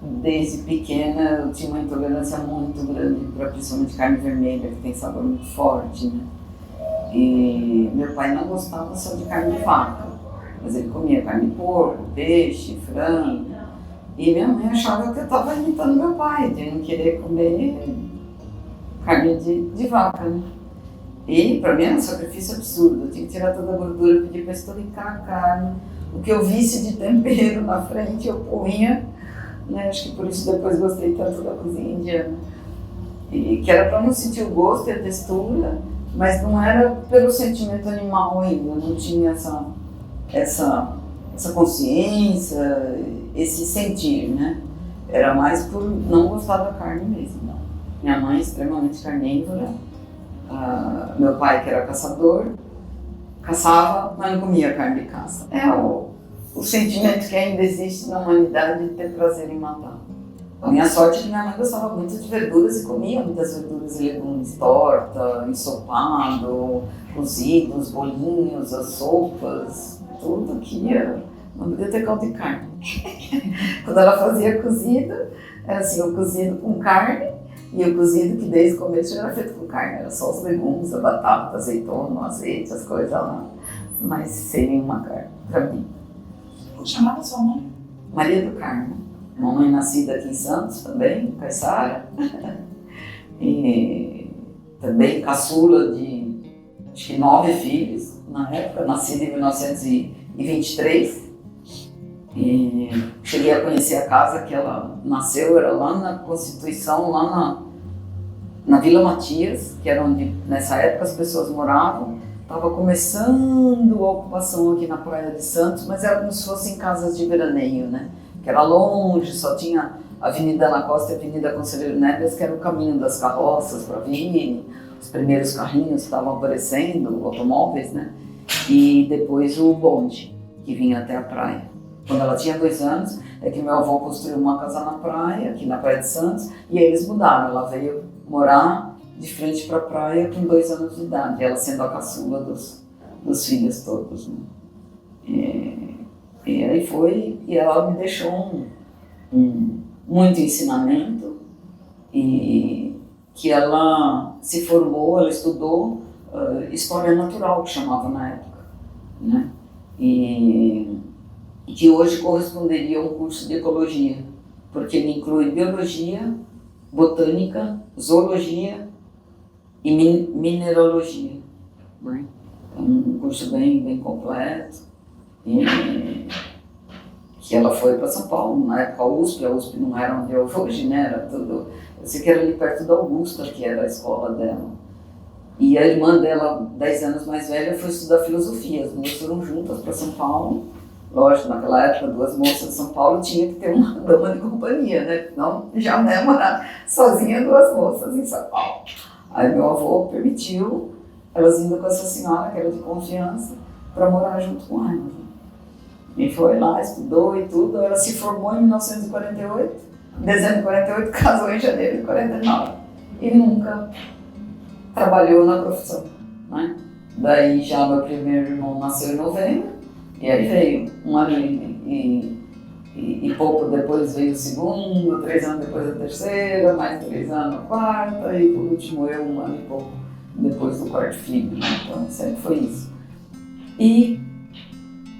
desde pequena eu tinha uma intolerância muito grande para principalmente carne vermelha, que tem sabor muito forte, né? E meu pai não gostava só de carne de vaca, mas ele comia carne de porco, peixe, frango. E minha mãe achava que eu estava imitando meu pai, de não querer comer carne de vaca, né? E para mim era um sacrifício absurdo, eu tinha que tirar toda a gordura, pedir para estoricar a carne. O que eu visse de tempero na frente eu punha, né? Acho que por isso depois gostei tanto da cozinha indiana. E que era para não sentir o gosto e a textura, mas não era pelo sentimento animal ainda, não tinha essa consciência, esse sentir, né? Era mais por não gostar da carne mesmo. Não. Minha mãe é extremamente carnívora, meu pai, que era caçador, caçava, mas não comia carne de caça. É o sentimento que ainda existe na humanidade de ter prazer em matar. A minha sorte é que minha mãe gostava muito de verduras e comia muitas verduras e legumes, torta, ensopado, cozidos, bolinhos, as sopas, tudo que ia. Não podia ter caldo de carne. Quando ela fazia cozido, era assim, o cozido com carne, e o cozido que desde o começo já era feito com carne, era só os legumes, a batata, azeitona, o azeite, as coisas lá, mas sem nenhuma carne, para mim. Como chamava sua mãe? Maria do Carmo. Mamãe nascida aqui em Santos também, Caiçara. E também caçula de acho que 9 filhos na época, nascida em 1923. E cheguei a conhecer a casa que ela nasceu, era lá na Constituição, lá na Vila Matias, que era onde nessa época as pessoas moravam. Estava começando a ocupação aqui na Praia de Santos, mas era como se fossem casas de veraneio, né? Que era longe, só tinha a Avenida Ana Costa e a Avenida Conselheiro Neves, que era o caminho das carroças para virem, os primeiros carrinhos estavam aparecendo, automóveis, né? E depois o bonde, que vinha até a praia. Quando ela tinha 2 anos, é que meu avô construiu uma casa na praia, aqui na Praia de Santos, e aí eles mudaram. Ela veio morar de frente para a praia com 2 anos de idade, ela sendo a caçula dos filhos todos, né? E aí foi, e ela me deixou muito ensinamento, e que ela se formou, ela estudou História Natural, que chamava na época, né? E que hoje corresponderia a um curso de Ecologia, porque ele inclui Biologia, Botânica, Zoologia e Mineralogia. É um curso bem completo. E que ela foi para São Paulo, na época a USP não era onde eu hoje, né? Era tudo. Eu sei que era ali perto da Augusta, que era a escola dela. E a irmã dela, 10 anos mais velha, foi estudar filosofia. As duas foram juntas para São Paulo. Lógico, naquela época, 2 moças de São Paulo tinha que ter uma dama de companhia, né? Não, já não é morar sozinha 2 moças em São Paulo. Aí meu avô permitiu elas indo com essa senhora, que era de confiança, para morar junto com ela. E foi lá, estudou e tudo. Ela se formou em 1948, em dezembro de 48, casou em janeiro de 49. E nunca trabalhou na profissão, né? Daí já meu primeiro irmão nasceu em novembro. E aí veio 1 ano e pouco depois veio o segundo, 3 anos depois a terceira, mais 3 anos a quarta, e por último eu 1 ano e pouco depois do 4º filho, né? Então sempre foi isso. E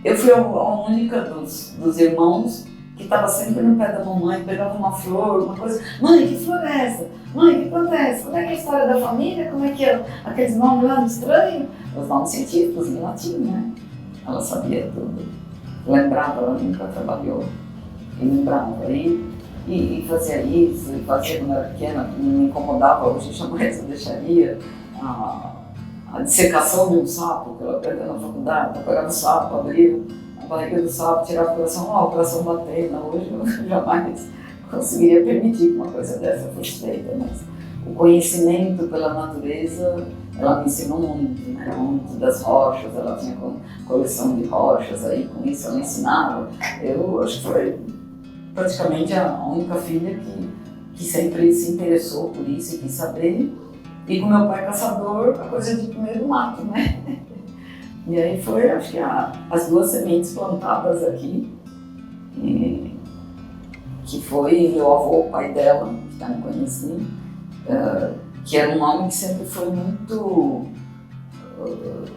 eu fui a única dos irmãos que estava sempre no pé da mamãe, pegava uma flor, uma coisa. Mãe, que flor é essa? Mãe, que planta é essa? Como é que é a história da família? Como é que é aqueles nomes lá estranhos? Os nomes científicos em latim, né? Ela sabia tudo, lembrava, ela nunca trabalhou, e lembrava, e fazia isso, e fazia quando era pequena, não me incomodava, hoje chama essa deixaria, a dissecação de um sapo, que ela aprendeu na faculdade, ela pegava o sapo, abria a barriga do sapo, tirava o coração batendo, hoje eu jamais conseguiria permitir que uma coisa dessa fosse feita, mas o conhecimento pela natureza, ela me ensinou muito, né? Muito das rochas, ela tinha coleção de rochas, aí com isso ela ensinava. Eu acho que foi praticamente a única filha que sempre se interessou por isso e quis saber. E com meu pai caçador, a coisa de primeiro mato, né? E aí foi, acho que as 2 sementes plantadas aqui, que foi meu avô, o pai dela, que também conheci, que era um homem que sempre foi muito,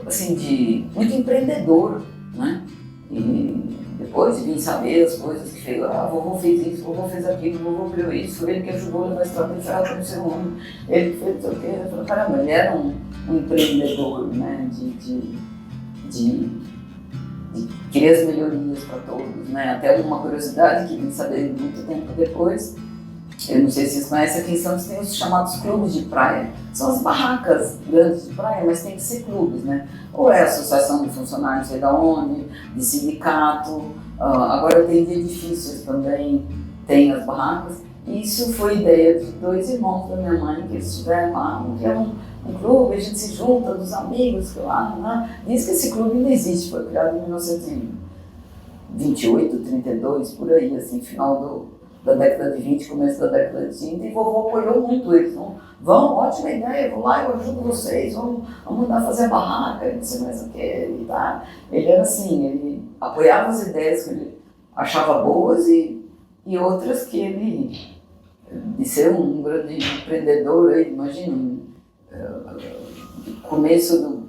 assim, muito empreendedor, né? E depois vim saber as coisas que fez, vovô fez isso, vovô fez aquilo, vovô criou isso, foi ele que ajudou a levar a estrada de ferro para o seu mundo, ele que fez não sei o quê. Eu falei, caramba, ele era um empreendedor, né? De querer as melhorias para todos, né? Até uma curiosidade que vim saber muito tempo depois, eu não sei se vocês conhecem, aqui em Santos tem os chamados clubes de praia. São as barracas grandes de praia, mas tem que ser clubes, né? Ou é associação de funcionários, sei da onde, de sindicato, agora tem de edifícios também, tem as barracas. Isso foi ideia de dois irmãos da minha mãe, que eles tiveram lá, que é um clube, a gente se junta dos amigos, lá. Diz que esse clube ainda existe, foi criado em 1928, 32, por aí, assim, final da década de 20, começo da década de 30, e vovô apoiou muito eles. Vão, ótima ideia, vou lá, eu ajudo vocês, vamos mandar fazer a barraca, não sei mais o que, e tá. Ele era assim, ele apoiava as ideias que ele achava boas e outras que ele, de ser um grande empreendedor, aí, imagina,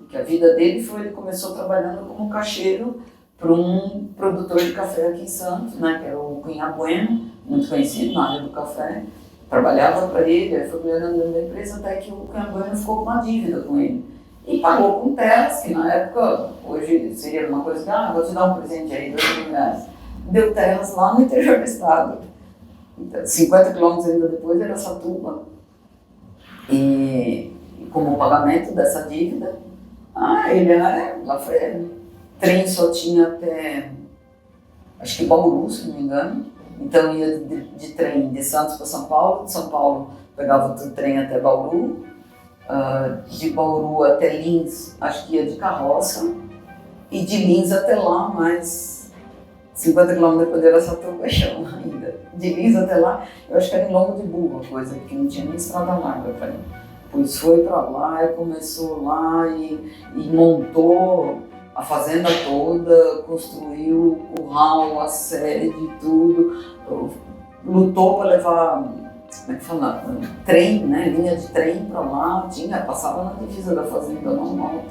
que a vida dele foi, ele começou trabalhando como caixeiro para um produtor de café aqui em Santos, né, que era o Cunha Bueno, muito conhecido na área do café. Trabalhava para ele, aí foi melhorando dentro da empresa até que o Cunha Bueno ficou com uma dívida com ele. E pagou com terras, que na época, hoje seria uma coisa que, vou te dar um presente aí, R$2.000. Deu terras lá no interior do estado. Então, 50 quilômetros ainda depois era Satuba. E como pagamento dessa dívida, lá foi ele. Trem só tinha até, acho que Bauru, se não me engano. Então ia de trem de Santos para São Paulo, de São Paulo pegava o trem até Bauru, de Bauru até Lins, acho que ia de carroça, e de Lins até lá, mais 50 km depois de Araçatuba, chão ainda. De Lins até lá, eu acho que era em Lombo de Burro a coisa, porque não tinha nem estrada larga para ir. Pois foi para lá e começou lá e montou a fazenda toda, construiu o curral, a sede, tudo, lutou para levar, como é que fala, trem, né, linha de trem para lá, passava na divisa da fazenda normal,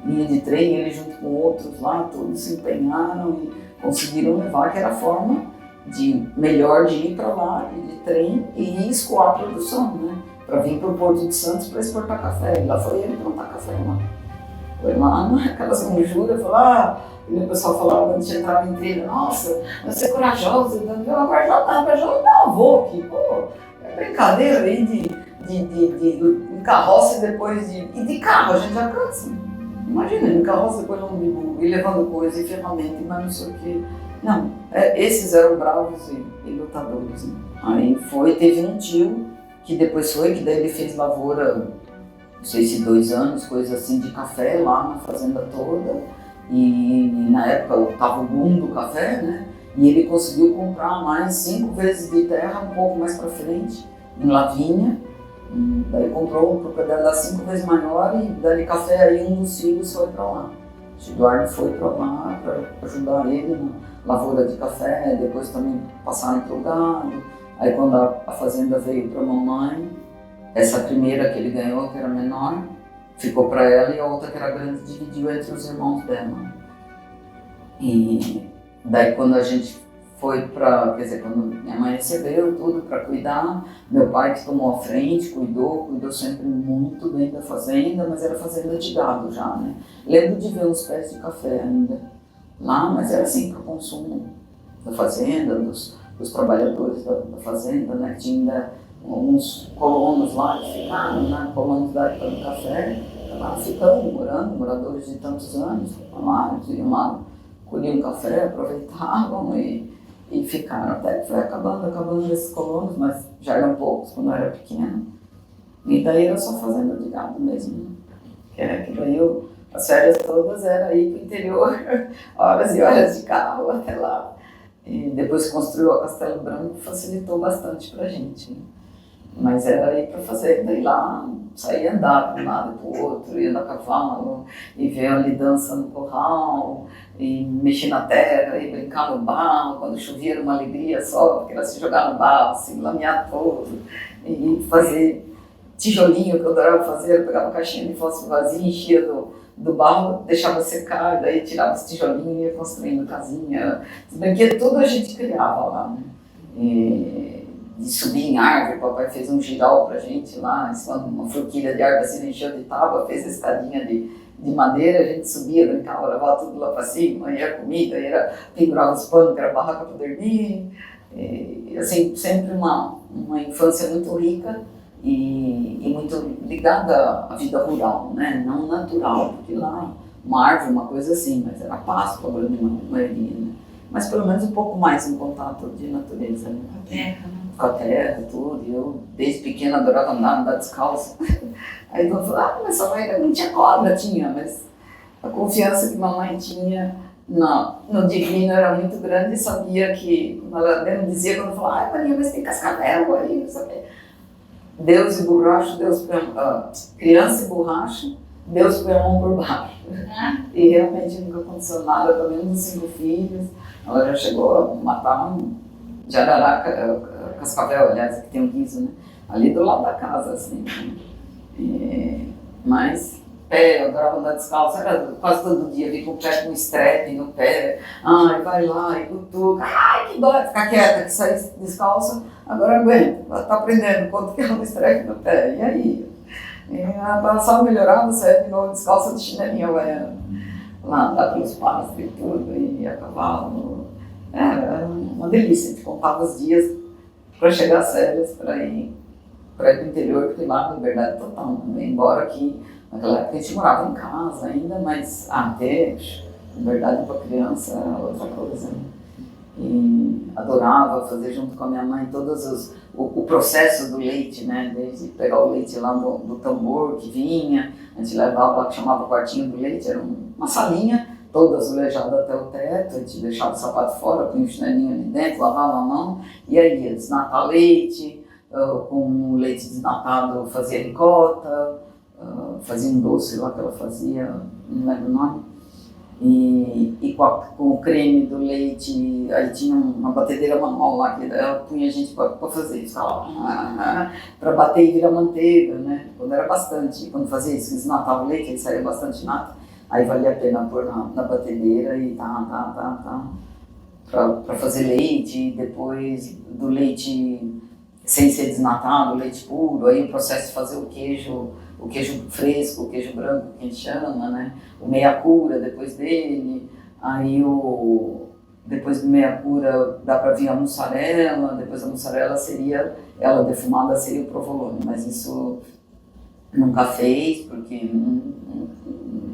linha de trem, ele junto com outros lá, todos se empenharam e conseguiram levar, que era a forma melhor de ir para lá, de trem e escoar a produção, né, para vir para o Porto de Santos para exportar café, e lá foi ele plantar café lá. Foi lá naquelas conjuras, e o pessoal falava quando a gente entrava em trilha, nossa, você é corajoso, eu agora já estava junto meu avô aqui, pô, é brincadeira aí de carroça e depois de carro, a gente já cansa. Imagina, em carroça depois de burro, e levando coisa e ferramenta, mas não sei o que. Não, esses eram bravos e lutadores. Né? Aí teve um tio que depois que daí ele fez lavoura, não sei se 2 anos, coisa assim, de café lá na fazenda toda. E na época estava o boom do café, né? E ele conseguiu comprar mais 5 vezes de terra um pouco mais para frente, em Lavínia. Daí comprou uma propriedade 5 vezes maior e dali café, aí um dos filhos foi para lá. O Eduardo foi para lá para ajudar ele na lavoura de café, depois também passaram para o gado. Aí quando a fazenda veio para a mamãe, essa primeira que ele ganhou, que era menor, ficou para ela, e a outra que era grande dividiu entre os irmãos dela. E daí quando a gente foi quando minha mãe recebeu tudo para cuidar, meu pai que tomou a frente, cuidou sempre muito bem da fazenda, mas era fazenda de gado já, né? Lembro de ver uns pés de café ainda lá, mas era assim para o consumo da fazenda, dos trabalhadores da fazenda, né? Tinha alguns colonos lá que ficaram, né? Colonos da época do café, acabaram ficando, moradores de tantos anos, lá, iam lá, colhiam café, aproveitavam e ficaram, até que foi acabando esses colonos, mas já eram poucos quando eu era pequena. E daí era só fazenda de gado mesmo, né? Que daí as férias todas era ir para o interior, horas e horas de carro até lá. E depois que construiu a Castelo Branco, facilitou bastante para a gente, né? Mas era ir para fazer, daí lá, saía andar de um lado para o outro, ia andar a cavalo, e ver ali dança no curral, e mexer na terra, e brincar no barro, quando chovia era uma alegria só, porque era se jogar no barro, assim, lamear todo, e fazer tijolinho, que eu adorava fazer, eu pegava uma caixinha de fósforo vazia, enchia do barro, deixava secar, daí tirava os tijolinhos e ia construindo casinha. Os brinquedos tudo a gente criava lá, né? De subir em árvore, o papai fez um giral pra gente lá, em cima de uma forquilha de árvore assim, encheu de tábua, fez a escadinha de madeira, a gente subia, brincava, levava tudo lá pra cima, ia comida, pendurava os panos, que era barraca pra dormir. E, assim, sempre uma infância muito rica e muito ligada à vida rural, né? Não natural, porque lá uma árvore, uma coisa assim, mas era pasto, a grande maioria, né? Mas pelo menos um pouco mais em contato de natureza, né? Com a terra, né? Com a terra e tudo. Eu, desde pequena, adorava andar descalço. Aí eu falava, mas sua mãe não tinha cobra, tinha, mas a confiança que mamãe tinha no divino era muito grande e sabia que, ela mesmo dizia quando eu falava, ai Maria, mas tem cascavel aí, não sei o quê. Deus e borracha, criança e borracha, Deus põe a mão por baixo. E realmente nunca aconteceu nada, pelo menos os 5 filhos. Ela já chegou a matar um jararaca, cascavel, aliás, que tem um guiso, né? Ali do lado da casa, assim. Mas eu adorava andar descalço, era quase todo dia, vir com o pé com um strep no pé. Ai, vai lá, e cutuca. Ai, que dói, ficar quieta, que sair descalça, agora aguenta. Ela tá aprendendo quanto que é um strep no pé. E aí? Ela só melhorava, saia de novo descalça de chinelinha havaiana. Lá andar pelos pastos e tudo, e a cavalo. Era uma delícia, a gente contava os dias para chegar às férias, para ir para o interior, porque lá a liberdade total, né? Embora que naquela época a gente morava em casa ainda, mas até liberdade para criança era outra coisa. Né? E adorava fazer junto com a minha mãe o processo do leite, né? Desde pegar o leite lá do tambor que vinha, a gente levava lá que chamava quartinho do leite, era uma salinha toda azulejada até o teto, a gente deixava o sapato fora, punha o chinelinho ali dentro, lavava a mão, e aí ia desnatar leite, com o leite desnatado fazia ricota, fazia um doce lá que ela fazia, não lembro o nome, e com o creme do leite, aí tinha uma batedeira manual lá que ela punha a gente para fazer isso, para bater e virar manteiga, né? Quando era bastante, quando fazia isso, desnatava o leite, aí saía bastante nata, aí valia a pena pôr na batedeira e para fazer leite, e depois do leite sem ser desnatado, leite puro, aí o processo de fazer o queijo fresco, o queijo branco que a gente chama, né? O meia cura depois dele, aí depois do meia cura dá para vir a mussarela, depois a mussarela seria, ela defumada seria o provolone, mas isso nunca fez, porque a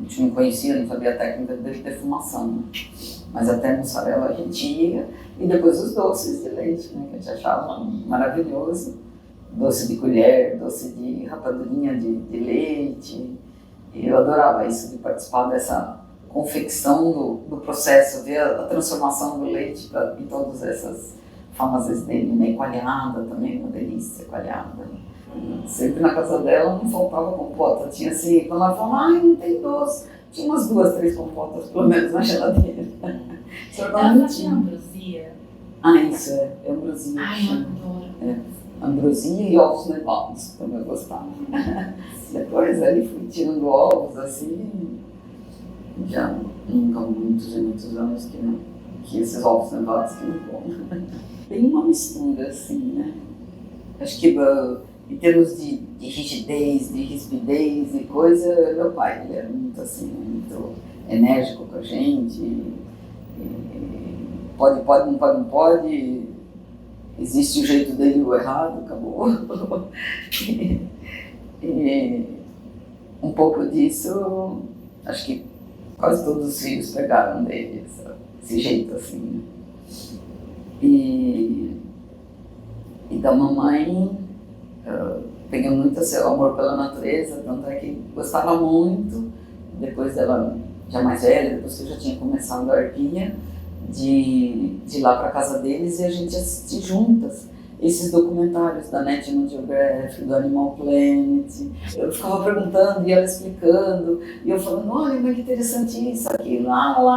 gente não conhecia, não sabia a técnica de defumação, né? Mas até mussarela a gente ia, e depois os doces de leite, né? Que a gente achava maravilhoso. Doce de colher, doce de rapadurinha de leite. E eu adorava isso, de participar dessa confecção do processo, ver a transformação do leite em todas essas fases dele, né? Coalhada também, uma delícia, coalhada. Sempre na casa dela não faltava compota, tinha assim, quando ela falava, ai, não tem doce, tinha umas 2, 3 compotas, pelo menos, na geladeira. Ela tinha ambrosia? Isso é ambrosia. Ai, eu adoro. Ambrosia e ovos nevados, como eu gostava. Depois ali fui tirando ovos, assim, já nunca muitos e muitos anos que esses ovos nevados que não como. Tem uma mistura, assim, né? Acho que em termos de rigidez, de rispidez e coisa, meu pai, ele era muito assim, muito enérgico com a gente. Pode, não pode. Existe o jeito dele e o errado, acabou. E um pouco disso, acho que quase todos os filhos pegaram dele, esse jeito assim. E da mamãe, peguei muito esse amor pela natureza, tanto é que gostava muito, depois dela já mais velha, depois que eu já tinha começado a arpia, de ir lá para casa deles e a gente assistir juntas. esses documentários da National Geographic, do Animal Planet. Eu ficava perguntando e ela explicando, e eu falando, olha, mas que interessante isso, aquilo,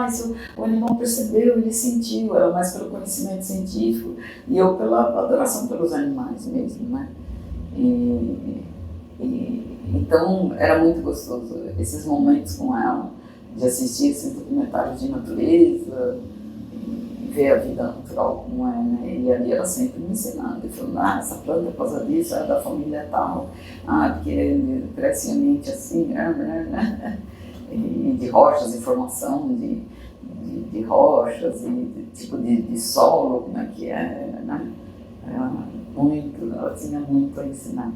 isso o animal percebeu, ele sentiu, era mais pelo conhecimento científico, e eu pela adoração pelos animais mesmo, né? Então era muito gostoso esses momentos com ela, de assistir esses documentários de natureza, ver a vida natural como é, né? E ali ela sempre me ensinando, falando, essa planta é por causa disso, é da família tal, porque cresce em ambiente assim, né? E de rochas, informação de rochas, e de tipo de solo, como é que é, né? Ela tinha muito a ensinar.